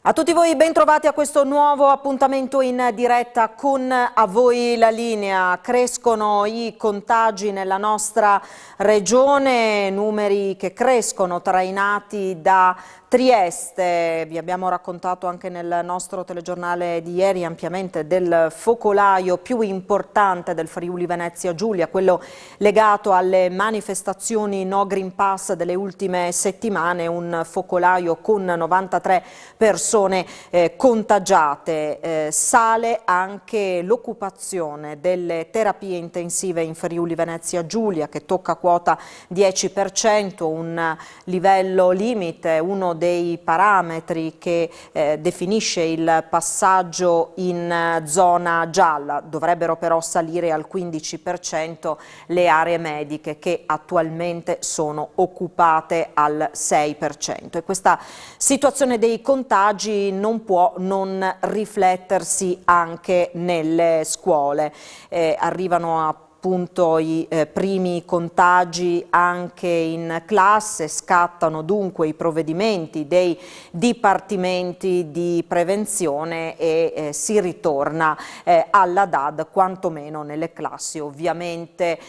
A tutti voi ben trovati a questo nuovo appuntamento in diretta con A Voi la Linea. Crescono i contagi nella nostra regione, numeri che crescono trainati da Trieste. Vi abbiamo raccontato anche nel nostro telegiornale di ieri ampiamente del focolaio più importante del Friuli Venezia Giulia, quello legato alle manifestazioni No Green Pass delle ultime settimane, un focolaio con 93 persone contagiate. Sale anche l'occupazione delle terapie intensive in Friuli Venezia Giulia, che tocca quota 10%, un livello limite, uno dei parametri che definisce il passaggio in zona gialla. Dovrebbero però salire al 15% le aree mediche, che attualmente sono occupate al 6%. E questa situazione dei contagi non può non riflettersi anche nelle scuole. Arrivano appunto i primi contagi anche in classe, scattano dunque i provvedimenti dei dipartimenti di prevenzione e si ritorna alla DAD, quantomeno nelle classi ovviamente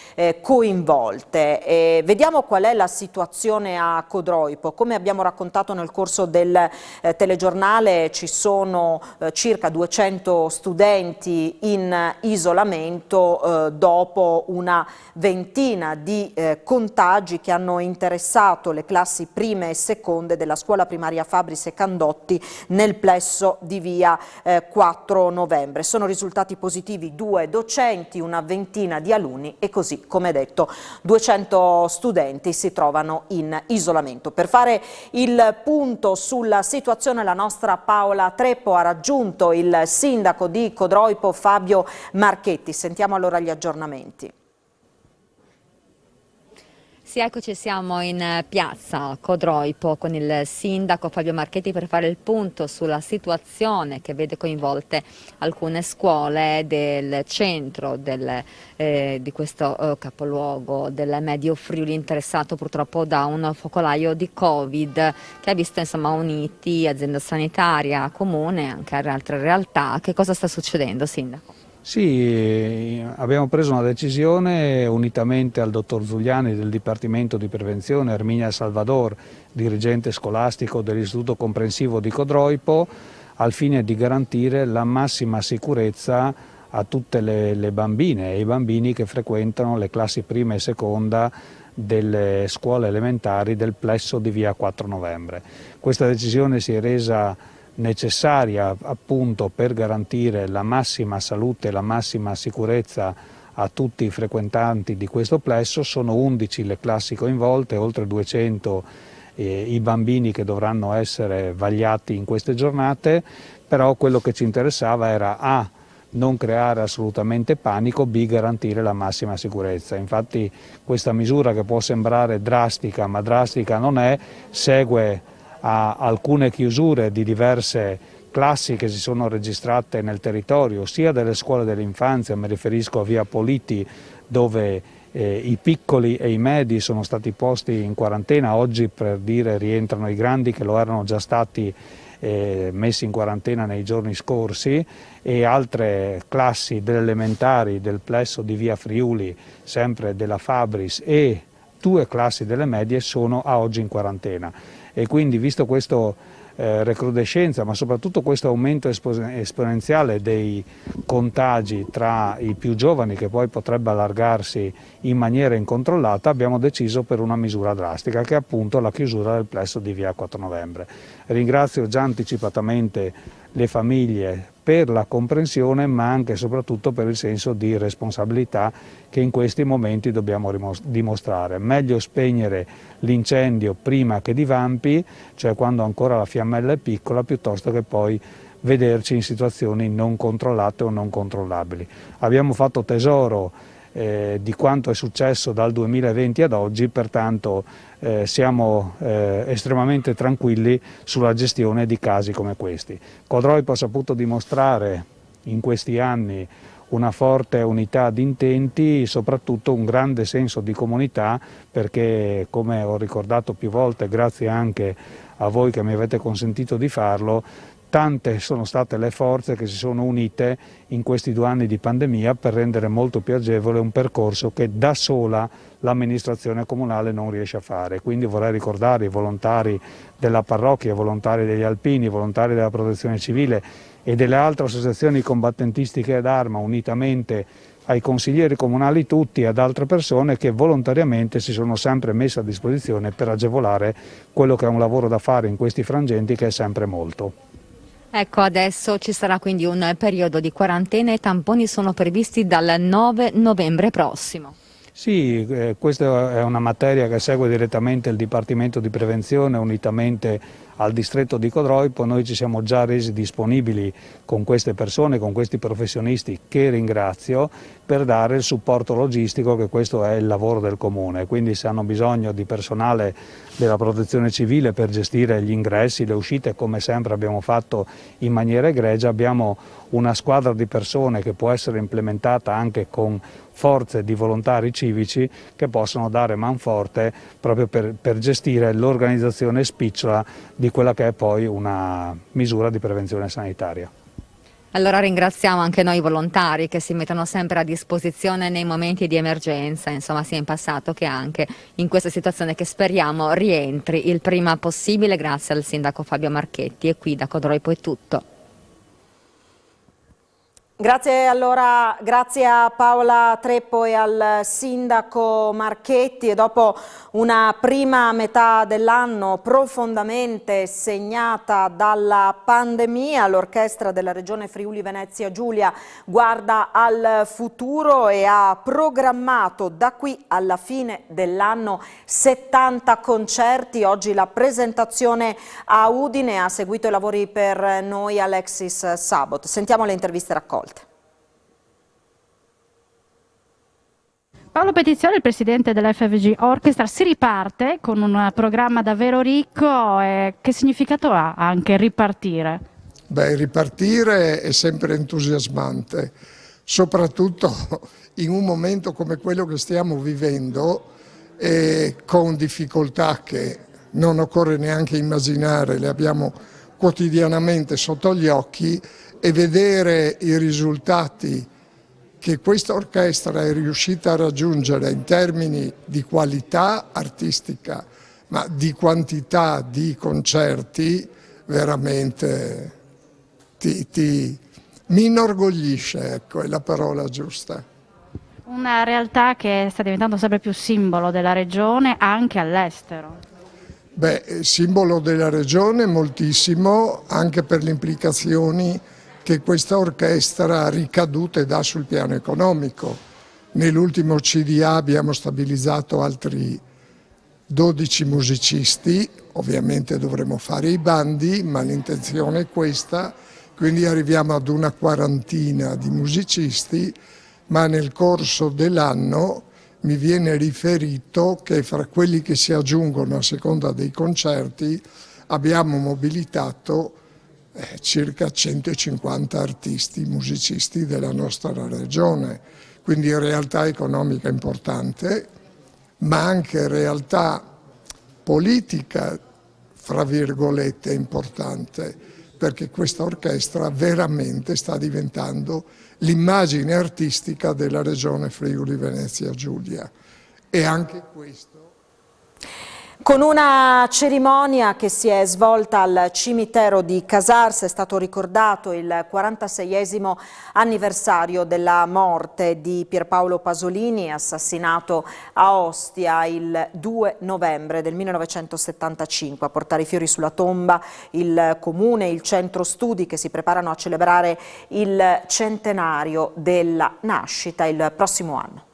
coinvolte. Vediamo qual è la situazione a Codroipo. Come abbiamo raccontato nel corso del telegiornale, ci sono circa 200 studenti in isolamento dopo una ventina di contagi che hanno interessato le classi prime e seconde della scuola primaria Fabris e Candotti nel plesso di via 4 novembre. Sono risultati positivi 2 docenti, una ventina di alunni e così, come detto, 200 studenti si trovano in isolamento. Per fare il punto sulla situazione, la nostra Paola Treppo ha raggiunto il sindaco di Codroipo, Fabio Marchetti. Sentiamo allora gli aggiornamenti. Sì, eccoci, siamo in piazza Codroipo con il sindaco Fabio Marchetti per fare il punto sulla situazione che vede coinvolte alcune scuole del centro di questo capoluogo del Medio Friuli, interessato purtroppo da un focolaio di Covid che ha visto uniti azienda sanitaria, comune, anche altre realtà. Che cosa sta succedendo, sindaco? Sì, abbiamo preso una decisione unitamente al dottor Zuliani del Dipartimento di Prevenzione, Erminia Salvador, dirigente scolastico dell'Istituto Comprensivo di Codroipo, al fine di garantire la massima sicurezza a tutte le bambine e i bambini che frequentano le classi prima e seconda delle scuole elementari del plesso di via 4 novembre. Questa decisione si è resa necessaria appunto per garantire la massima salute e la massima sicurezza a tutti i frequentanti di questo plesso. Sono 11 le classi coinvolte, oltre 200 i bambini che dovranno essere vagliati in queste giornate, però quello che ci interessava era A, non creare assolutamente panico, B, garantire la massima sicurezza. Infatti questa misura, che può sembrare drastica ma drastica non è, segue a alcune chiusure di diverse classi che si sono registrate nel territorio, sia delle scuole dell'infanzia, mi riferisco a via Politi, dove i piccoli e i medi sono stati posti in quarantena. Oggi, per dire, rientrano i grandi che lo erano già stati messi in quarantena nei giorni scorsi, e altre classi delle elementari del plesso di via Friuli, sempre della Fabris, e 2 classi delle medie sono a oggi in quarantena. E quindi, visto questo recrudescenza, ma soprattutto questo aumento esponenziale dei contagi tra i più giovani, che poi potrebbe allargarsi in maniera incontrollata, abbiamo deciso per una misura drastica, che è appunto la chiusura del plesso di via 4 novembre. Ringrazio già anticipatamente le famiglie per la comprensione, ma anche e soprattutto per il senso di responsabilità che in questi momenti dobbiamo dimostrare. Meglio spegnere l'incendio prima che divampi, cioè quando ancora la fiammella è piccola, piuttosto che poi vederci in situazioni non controllate o non controllabili. Abbiamo fatto tesoro di quanto è successo dal 2020 ad oggi, pertanto siamo estremamente tranquilli sulla gestione di casi come questi. Codroipo ha saputo dimostrare in questi anni una forte unità di intenti, soprattutto un grande senso di comunità, perché, come ho ricordato più volte, grazie anche a voi che mi avete consentito di farlo, tante sono state le forze che si sono unite in questi 2 anni di pandemia per rendere molto più agevole un percorso che da sola l'amministrazione comunale non riesce a fare. Quindi vorrei ricordare i volontari della parrocchia, i volontari degli alpini, i volontari della protezione civile e delle altre associazioni combattentistiche d'arma, unitamente ai consiglieri comunali tutti e ad altre persone che volontariamente si sono sempre messe a disposizione per agevolare quello che è un lavoro da fare in questi frangenti, che è sempre molto. Ecco, adesso ci sarà quindi un periodo di quarantena e i tamponi sono previsti dal 9 novembre prossimo. Sì, questa è una materia che segue direttamente il Dipartimento di Prevenzione unitamente al distretto di Codroipo. Noi ci siamo già resi disponibili con queste persone, con questi professionisti che ringrazio, per dare il supporto logistico, che questo è il lavoro del Comune. Quindi se hanno bisogno di personale della protezione civile per gestire gli ingressi, le uscite, come sempre abbiamo fatto in maniera egregia, abbiamo una squadra di persone che può essere implementata anche con forze di volontari civici che possono dare manforte proprio per gestire l'organizzazione spicciola di quella che è poi una misura di prevenzione sanitaria. Allora ringraziamo anche noi volontari che si mettono sempre a disposizione nei momenti di emergenza, insomma sia in passato che anche in questa situazione che speriamo rientri il prima possibile. Grazie al sindaco Fabio Marchetti, e qui da Codroipo è tutto. Grazie a Paola Treppo e al sindaco Marchetti. E dopo una prima metà dell'anno profondamente segnata dalla pandemia, l'orchestra della Regione Friuli Venezia Giulia guarda al futuro e ha programmato da qui alla fine dell'anno 70 concerti. Oggi la presentazione a Udine, ha seguito i lavori per noi Alexis Sabot. Sentiamo le interviste raccolte. Paolo Petizione, il presidente dell'FVG Orchestra, si riparte con un programma davvero ricco. Che significato ha anche ripartire? Beh, ripartire è sempre entusiasmante, soprattutto in un momento come quello che stiamo vivendo, con difficoltà che non occorre neanche immaginare, le abbiamo quotidianamente sotto gli occhi, e vedere i risultati che questa orchestra è riuscita a raggiungere in termini di qualità artistica, ma di quantità di concerti, veramente mi inorgoglisce, ecco, è la parola giusta. Una realtà che sta diventando sempre più simbolo della regione anche all'estero. Beh, simbolo della regione moltissimo, anche per le implicazioni che questa orchestra ricadute dà sul piano economico. Nell'ultimo CDA abbiamo stabilizzato altri 12 musicisti, ovviamente dovremo fare i bandi, ma l'intenzione è questa, quindi arriviamo ad una quarantina di musicisti, ma nel corso dell'anno mi viene riferito che fra quelli che si aggiungono a seconda dei concerti abbiamo mobilitato circa 150 artisti, musicisti della nostra regione, quindi realtà economica importante, ma anche realtà politica, fra virgolette, importante, perché questa orchestra veramente sta diventando l'immagine artistica della regione Friuli Venezia Giulia. E anche questo. Con una cerimonia che si è svolta al cimitero di Casarsa è stato ricordato il 46esimo anniversario della morte di Pierpaolo Pasolini, assassinato a Ostia il 2 novembre del 1975. A portare i fiori sulla tomba il Comune e il Centro Studi, che si preparano a celebrare il centenario della nascita il prossimo anno.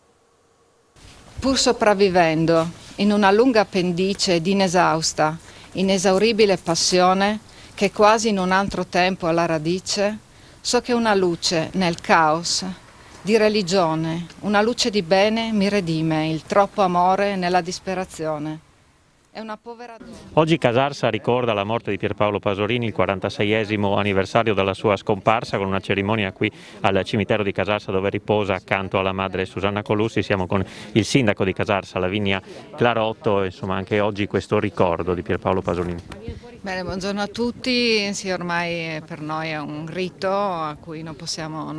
Pur sopravvivendo in una lunga pendice di inesausta, inesauribile passione che quasi in un altro tempo ha la radice, so che una luce nel caos di religione, una luce di bene mi redime il troppo amore nella disperazione. È una povera donna. Oggi Casarsa ricorda la morte di Pierpaolo Pasolini, il 46esimo anniversario della sua scomparsa, con una cerimonia qui al cimitero di Casarsa dove riposa accanto alla madre Susanna Colussi. Siamo con il sindaco di Casarsa, Lavinia Clarotto, insomma anche oggi questo ricordo di Pierpaolo Pasolini. Bene, buongiorno a tutti, sì, ormai per noi è un rito a cui non possiamo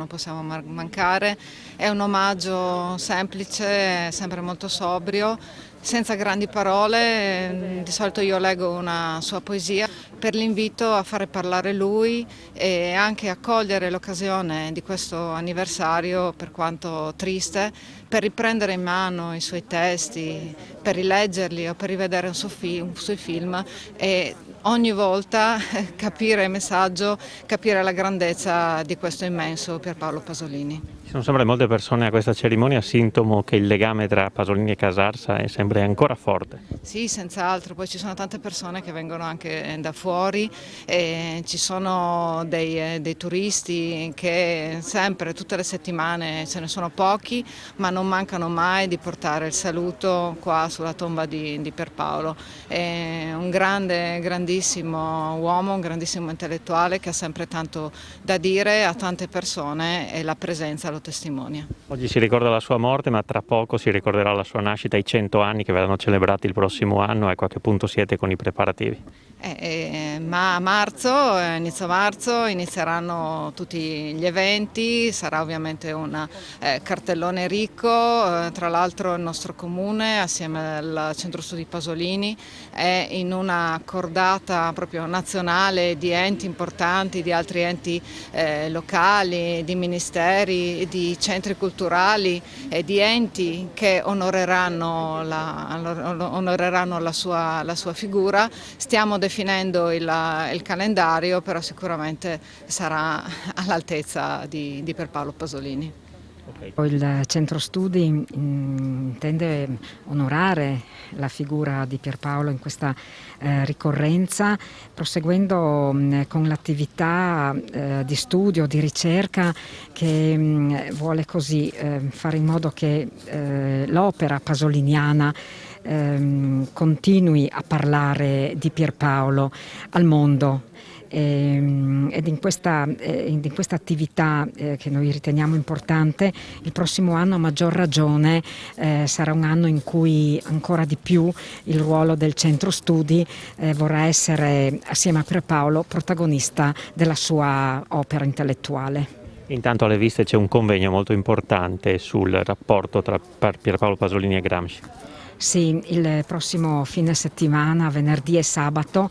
mancare, è un omaggio semplice, sempre molto sobrio, senza grandi parole. Di solito io leggo una sua poesia per l'invito a fare parlare lui e anche a cogliere l'occasione di questo anniversario, per quanto triste, per riprendere in mano i suoi testi, per rileggerli o per rivedere un suoi film e ogni volta capire il messaggio, capire la grandezza di questo immenso Pierpaolo Pasolini. Ci sono sempre molte persone a questa cerimonia, sintomo che il legame tra Pasolini e Casarsa è sempre ancora forte. Sì, senz'altro, poi ci sono tante persone che vengono anche da fuori, ci sono dei turisti che sempre, tutte le settimane, ce ne sono pochi, ma non mancano mai di portare il saluto qua sulla tomba di Pierpaolo. È un grandissimo uomo, un grandissimo intellettuale che ha sempre tanto da dire a tante persone e la presenza lo testimonia. Oggi si ricorda la sua morte, ma tra poco si ricorderà la sua nascita, i 100 anni che verranno celebrati il prossimo anno. Ecco, a che punto siete con i preparativi? Ma a inizio marzo, inizieranno tutti gli eventi, sarà ovviamente un cartellone ricco, tra l'altro il nostro comune assieme al Centro Studi Pasolini è in una cordata proprio nazionale di enti importanti, di altri enti locali, di ministeri, di centri culturali e di enti che onoreranno la sua figura. Stiamo definendo il calendario, però sicuramente sarà all'altezza di Pierpaolo Pasolini. Il Centro Studi intende onorare la figura di Pierpaolo in questa ricorrenza, proseguendo con l'attività di studio, di ricerca che vuole così fare in modo che l'opera pasoliniana continui a parlare di Pierpaolo al mondo. Ed in questa attività che noi riteniamo importante, il prossimo anno a maggior ragione sarà un anno in cui ancora di più il ruolo del Centro Studi vorrà essere, assieme a Pierpaolo, protagonista della sua opera intellettuale. Intanto alle viste c'è un convegno molto importante sul rapporto tra Pierpaolo Pasolini e Gramsci. Sì, il prossimo fine settimana, venerdì e sabato,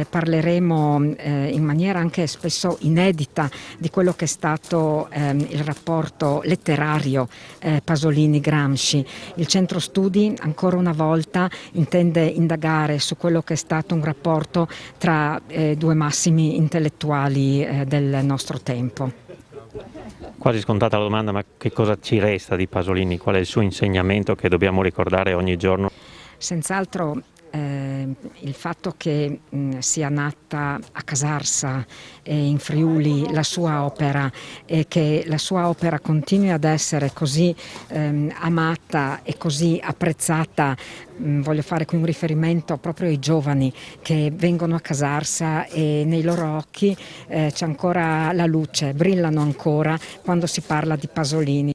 parleremo in maniera anche spesso inedita di quello che è stato il rapporto letterario Pasolini-Gramsci. Il Centro Studi ancora una volta intende indagare su quello che è stato un rapporto tra due massimi intellettuali del nostro tempo. Quasi scontata la domanda, ma che cosa ci resta di Pasolini? Qual è il suo insegnamento che dobbiamo ricordare ogni giorno? Senz'altro il fatto che sia nata a Casarsa e in Friuli la sua opera e che la sua opera continui ad essere così amata e così apprezzata. Voglio fare qui un riferimento proprio ai giovani che vengono a Casarsa e nei loro occhi c'è ancora la luce, brillano ancora quando si parla di Pasolini.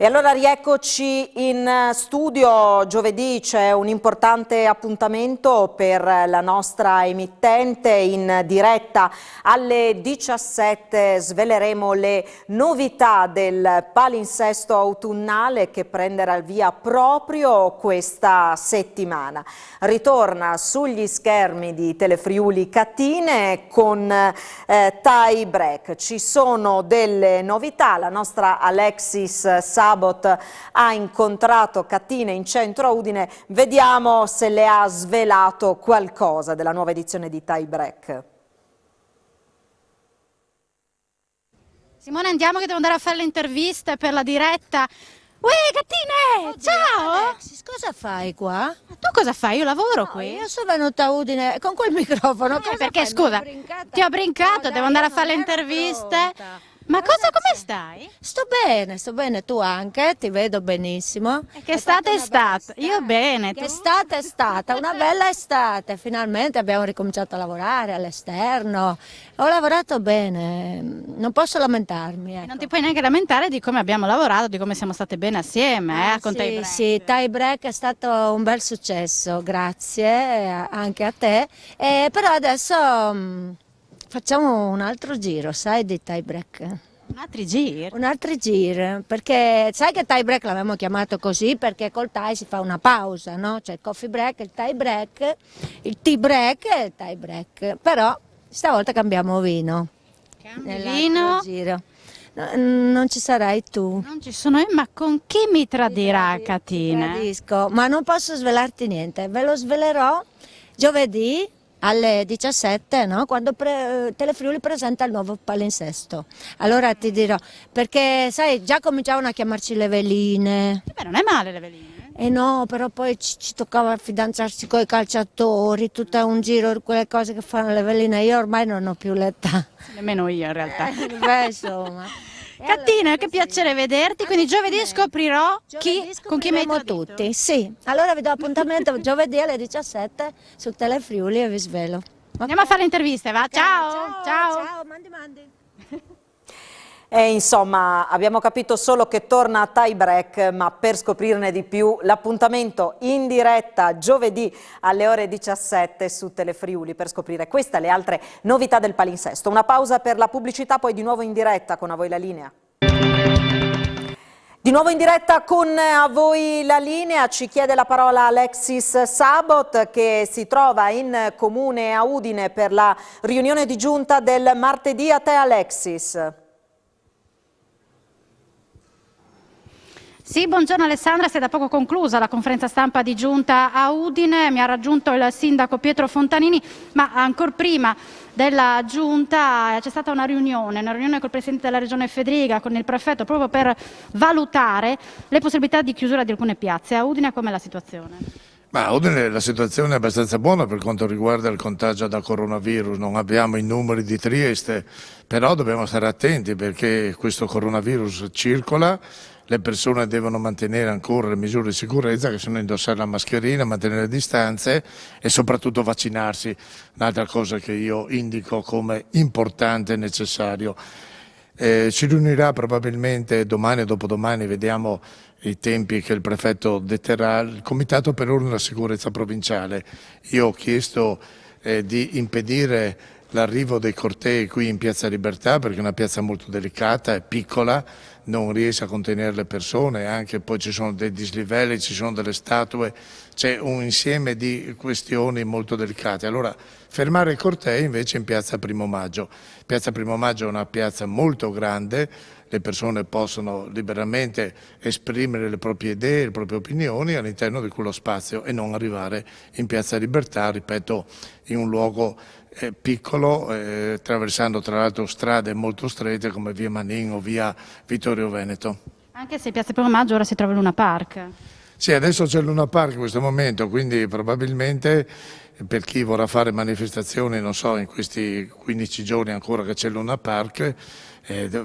E allora rieccoci in studio. Giovedì c'è un importante appuntamento per la nostra emittente. In diretta alle 17 sveleremo le novità del palinsesto autunnale che prenderà il via proprio questa settimana. Ritorna sugli schermi di Telefriuli Catine con tie break. Ci sono delle novità, la nostra Alexis Sabot ha incontrato Catine in centro a Udine, vediamo se le ha svelato qualcosa della nuova edizione di Tie Break. Simone, andiamo che devo andare a fare le interviste per la diretta. Uè, Catine, ciao! Alexis, cosa fai qua? Tu cosa fai? Io lavoro qui. Io sono venuta a Udine con quel microfono. Cosa Perché fai? scusa, ti ho brincato, devo andare a fare le non ero interviste. pronta. Ma come stai? Sto bene, tu anche, ti vedo benissimo. E che estate è stata? Io bene, Che tu? estate è stata, una bella estate, finalmente abbiamo ricominciato a lavorare all'esterno, ho lavorato bene, non posso lamentarmi. E Ecco. non ti puoi neanche lamentare di come abbiamo lavorato, di come siamo state bene assieme, con Tie Break. Sì, Tie Break è stato un bel successo, grazie anche a te, però adesso facciamo un altro giro, sai, di Tie Break. Un altro giro? Un altro giro, perché sai che tie break l'avevamo chiamato così perché col tie si fa una pausa, no? C'è il coffee break, il tie break, il tea break e il tie break, però stavolta cambiamo vino. Vino? Giro. Non ci sarai tu. Non ci sono io, ma con chi mi tradirà, Ti Catina? tradisco, ma non posso svelarti niente, ve lo svelerò giovedì alle 17, no? Quando Telefriuli presenta il nuovo palinsesto. Allora ti dirò, perché sai, già cominciavano a chiamarci le veline. Beh, non è male le veline. No, però poi ci toccava fidanzarsi con i calciatori, tutto un giro, quelle cose che fanno le veline. Io ormai non ho più l'età. Nemmeno io in realtà. Beh, insomma. Catina, che piacere vederti, quindi giovedì scoprirò con chi mi hai Scopriremo tradito. tutti, sì. Allora vi do appuntamento giovedì alle 17 su Telefriuli e vi svelo. Andiamo a fare le interviste, va? Ciao! Ciao, mandi. E insomma, abbiamo capito solo che torna a Tie Break, ma per scoprirne di più, l'appuntamento in diretta giovedì alle ore 17 su Telefriuli per scoprire questa e le altre novità del palinsesto. Una pausa per la pubblicità, poi di nuovo in diretta con A Voi la Linea. Di nuovo in diretta con A Voi la Linea, ci chiede la parola Alexis Sabot che si trova in comune a Udine per la riunione di giunta del martedì. A te Alexis. Sì, buongiorno Alessandra, si è da poco conclusa la conferenza stampa di giunta a Udine, mi ha raggiunto il sindaco Pietro Fontanini, ma ancora prima della giunta c'è stata una riunione col presidente della regione Fedriga, con il prefetto, proprio per valutare le possibilità di chiusura di alcune piazze. A Udine com'è la situazione? Ma a Udine la situazione è abbastanza buona per quanto riguarda il contagio da coronavirus, non abbiamo i numeri di Trieste, però dobbiamo stare attenti perché questo coronavirus circola. Le persone devono mantenere ancora le misure di sicurezza, che sono indossare la mascherina, mantenere le distanze e soprattutto vaccinarsi, un'altra cosa che io indico come importante e necessario. Ci riunirà probabilmente domani o dopodomani, vediamo i tempi che il prefetto detterrà, il Comitato per l'Ordine e la Sicurezza Provinciale. Io ho chiesto di impedire l'arrivo dei cortei qui in Piazza Libertà perché è una piazza molto delicata, è piccola, non riesce a contenere le persone, anche poi ci sono dei dislivelli, ci sono delle statue, c'è un insieme di questioni molto delicate. Allora fermare i cortei invece in Piazza Primo Maggio. Piazza Primo Maggio è una piazza molto grande, le persone possono liberamente esprimere le proprie idee, le proprie opinioni all'interno di quello spazio e non arrivare in Piazza Libertà, ripeto, in un luogo piccolo, attraversando tra l'altro strade molto strette come via Manin o via Vittorio Veneto. Anche se Piazza Primo Maggio ora si trova in Luna Park. Sì, adesso c'è il Luna Park in questo momento, quindi probabilmente per chi vorrà fare manifestazioni, non so, in questi 15 giorni ancora che c'è il Luna Park,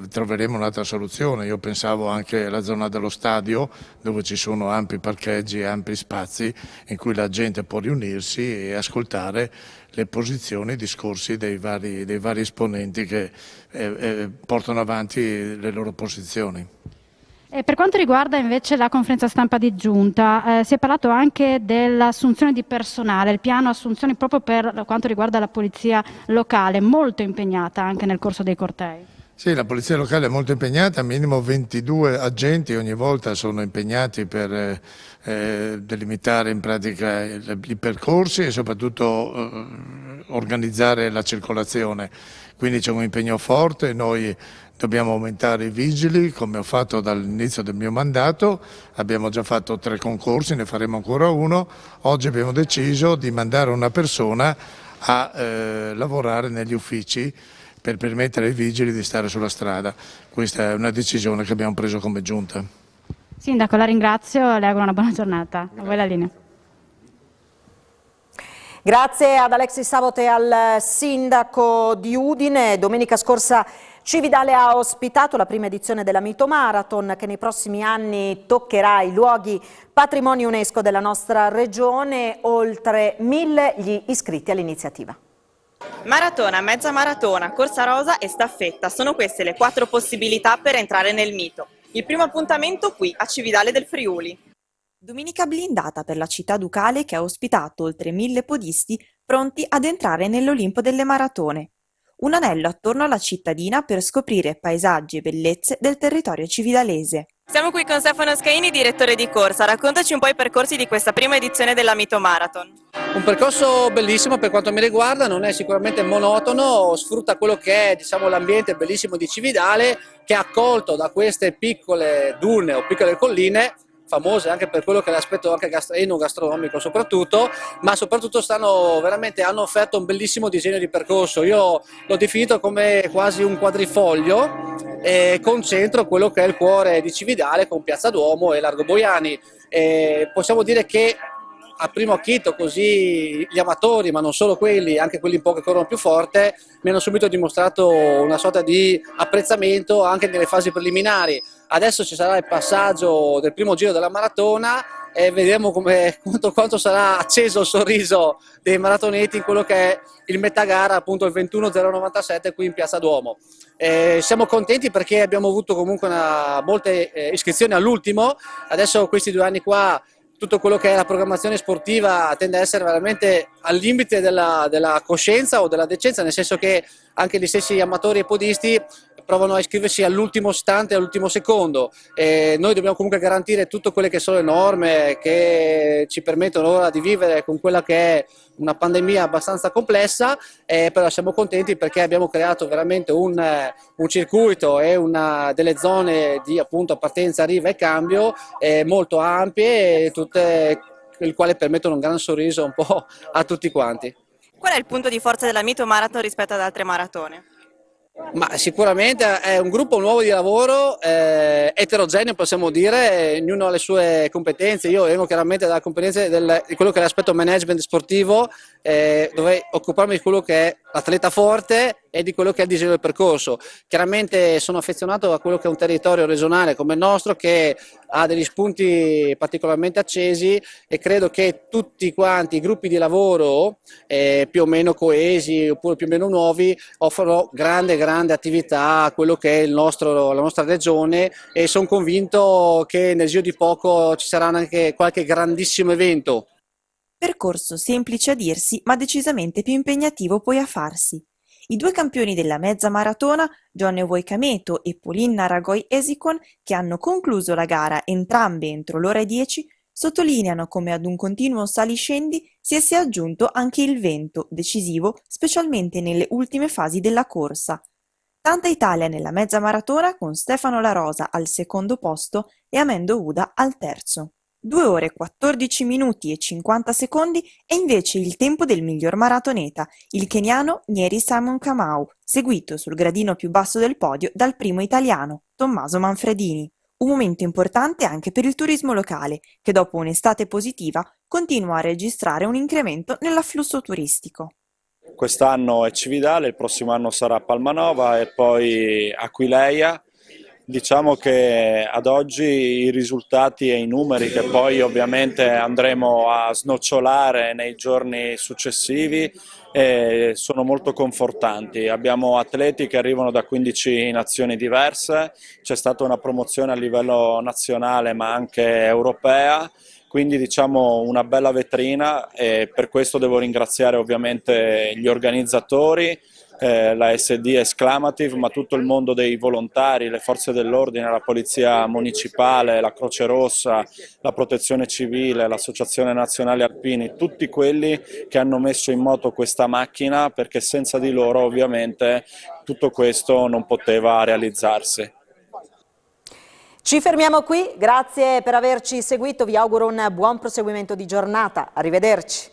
troveremo un'altra soluzione. Io pensavo anche alla zona dello stadio dove ci sono ampi parcheggi e ampi spazi in cui la gente può riunirsi e ascoltare le posizioni e i discorsi dei vari esponenti che portano avanti le loro posizioni. Per quanto riguarda invece la conferenza stampa di giunta, si è parlato anche dell'assunzione di personale, il piano assunzioni proprio per quanto riguarda la polizia locale, molto impegnata anche nel corso dei cortei. Sì, la polizia locale è molto impegnata, minimo 22 agenti ogni volta sono impegnati per delimitare in pratica i percorsi e soprattutto organizzare la circolazione. Quindi c'è un impegno forte, noi dobbiamo aumentare i vigili come ho fatto dall'inizio del mio mandato, abbiamo già fatto 3 concorsi, ne faremo ancora uno, oggi abbiamo deciso di mandare una persona a lavorare negli uffici per permettere ai vigili di stare sulla strada. Questa è una decisione che abbiamo preso come giunta. Sindaco, la ringrazio e le auguro una buona giornata. A voi la linea. Grazie ad Alexis Sabot e al sindaco di Udine. Domenica scorsa Cividale ha ospitato la prima edizione della Mito Marathon, che nei prossimi anni toccherà i luoghi patrimonio UNESCO della nostra regione, oltre 1000 gli iscritti all'iniziativa. Maratona, mezza maratona, corsa rosa e staffetta, sono queste le 4 possibilità per entrare nel mito. Il primo appuntamento qui a Cividale del Friuli. Domenica blindata per la città ducale che ha ospitato oltre 1000 podisti pronti ad entrare nell'Olimpo delle maratone. Un anello attorno alla cittadina per scoprire paesaggi e bellezze del territorio cividalese. Siamo qui con Stefano Scaini, direttore di corsa. Raccontaci un po' i percorsi di questa prima edizione della Mito Marathon. Un percorso bellissimo per quanto mi riguarda, non è sicuramente monotono, sfrutta quello che è, diciamo, l'ambiente bellissimo di Cividale, che è accolto da queste piccole dune o piccole colline, famose anche per quello che è l'aspetto anche enogastronomico soprattutto, ma soprattutto hanno offerto un bellissimo disegno di percorso. Io l'ho definito come quasi un quadrifoglio e concentro quello che è il cuore di Cividale con Piazza Duomo e Largo Boiani. Possiamo dire che a primo acchito così gli amatori, ma non solo quelli, anche quelli un po' che corrono più forte, mi hanno subito dimostrato una sorta di apprezzamento anche nelle fasi preliminari. Adesso ci sarà il passaggio del primo giro della maratona e vedremo quanto sarà acceso il sorriso dei maratoneti in quello che è il metagara, appunto il 21.097 qui in Piazza Duomo. Siamo contenti perché abbiamo avuto comunque molte iscrizioni all'ultimo. Adesso questi 2 anni qua tutto quello che è la programmazione sportiva tende a essere veramente al limite della coscienza o della decenza, nel senso che anche gli stessi amatori e podisti provano a iscriversi all'ultimo istante, all'ultimo secondo. Noi dobbiamo comunque garantire tutte quelle che sono le norme che ci permettono ora di vivere con quella che è una pandemia abbastanza complessa, però siamo contenti perché abbiamo creato veramente un circuito e delle zone di appunto partenza, arriva e cambio molto ampie, tutte il quale permettono un gran sorriso un po' a tutti quanti. Qual è il punto di forza della Mito Marathon rispetto ad altre maratone? Ma sicuramente è un gruppo nuovo di lavoro, eterogeneo possiamo dire, ognuno ha le sue competenze. Io vengo chiaramente dalla competenza di quello che è l'aspetto management sportivo, dove occuparmi di quello che è l'atleta forte e di quello che è il disegno del percorso. Chiaramente sono affezionato a quello che è un territorio regionale come il nostro che ha degli spunti particolarmente accesi e credo che tutti quanti i gruppi di lavoro più o meno coesi oppure più o meno nuovi offrono grande attività a quello che è la nostra regione e sono convinto che nel giro di poco ci sarà anche qualche grandissimo evento. Percorso semplice a dirsi, ma decisamente più impegnativo poi a farsi. I 2 campioni della mezza maratona, Jonne Voikameto e Polin Ragoi Esikon, che hanno concluso la gara entrambe entro l'ora e 10, sottolineano come ad un continuo saliscendi si sia aggiunto anche il vento, decisivo specialmente nelle ultime fasi della corsa. Tanta Italia nella mezza maratona con Stefano La Rosa al secondo posto e Amendo Uda al terzo. 2 ore 14 minuti e 50 secondi è invece il tempo del miglior maratoneta, il keniano Nyeri Simon Kamau, seguito sul gradino più basso del podio dal primo italiano, Tommaso Manfredini. Un momento importante anche per il turismo locale, che dopo un'estate positiva continua a registrare un incremento nell'afflusso turistico. Quest'anno è Cividale, il prossimo anno sarà Palmanova e poi Aquileia. Diciamo che ad oggi i risultati e i numeri che poi ovviamente andremo a snocciolare nei giorni successivi sono molto confortanti. Abbiamo atleti che arrivano da 15 nazioni diverse, c'è stata una promozione a livello nazionale ma anche europea, quindi diciamo una bella vetrina e per questo devo ringraziare ovviamente gli organizzatori, la SD Exclamative, ma tutto il mondo dei volontari, le forze dell'ordine, la polizia municipale, la Croce Rossa, la Protezione Civile, l'Associazione Nazionale Alpini, tutti quelli che hanno messo in moto questa macchina perché senza di loro ovviamente tutto questo non poteva realizzarsi. Ci fermiamo qui, grazie per averci seguito, vi auguro un buon proseguimento di giornata, arrivederci.